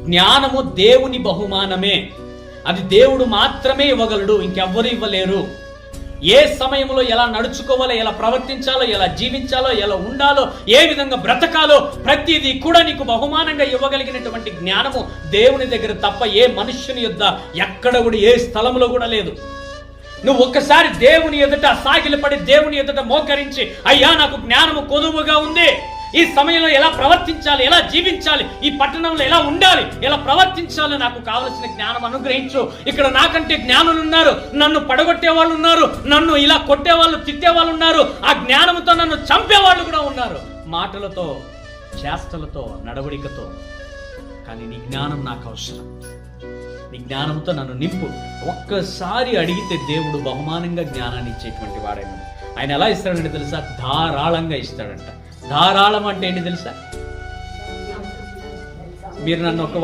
జ్ఞానము దేవుని బహుమానమే. అది దేవుడు మాత్రమే ఇవ్వగలడు, ఇంకెవ్వరు ఇవ్వలేరు. ఏ సమయంలో ఎలా నడుచుకోవాలో, ఎలా ప్రవర్తించాలో, ఎలా జీవించాలో, ఎలా ఉండాలో, ఏ విధంగా బ్రతకాలో ప్రతిదీ కూడా నీకు బహుమానంగా ఇవ్వగలిగినటువంటి జ్ఞానము దేవుని దగ్గర తప్ప ఏ మనుష్యుని యొద్ద ఎక్కడ కూడా ఏ స్థలంలో కూడా లేదు. నువ్వు ఒక్కసారి దేవుని ఎదుట సాగిలపడి దేవుని ఎదుట మోకరించి, అయ్యా నాకు జ్ఞానము కొదువుగా ఉంది, ఈ సమయంలో ఎలా ప్రవర్తించాలి, ఎలా జీవించాలి, ఈ పట్టణంలో ఎలా ఉండాలి, ఎలా ప్రవర్తించాలి, నాకు కావలసిన జ్ఞానం అనుగ్రహించు. ఇక్కడ నాకంటే జ్ఞానులు ఉన్నారు, నన్ను పడగొట్టే వాళ్ళు ఉన్నారు, నన్ను ఇలా కొట్టేవాళ్ళు తిట్టేవాళ్ళు ఉన్నారు, ఆ జ్ఞానంతో నన్ను చంపేవాళ్ళు కూడా ఉన్నారు, మాటలతో, చేష్టలతో, నడవడికతో. కానీ నీ జ్ఞానం నాకు అవసరం. నీ జ్ఞానంతో నన్ను నింపు. ఒక్కసారి అడిగితే దేవుడు బహుమానంగా జ్ఞానాన్ని ఇచ్చేటువంటి వాడైనా. ఆయన ఎలా ఇస్తాడంటే తెలుసా? ధారాళంగా ఇస్తాడంట. ధారాళం అంటే ఏంటి తెలుసా? మీరు నన్ను ఒక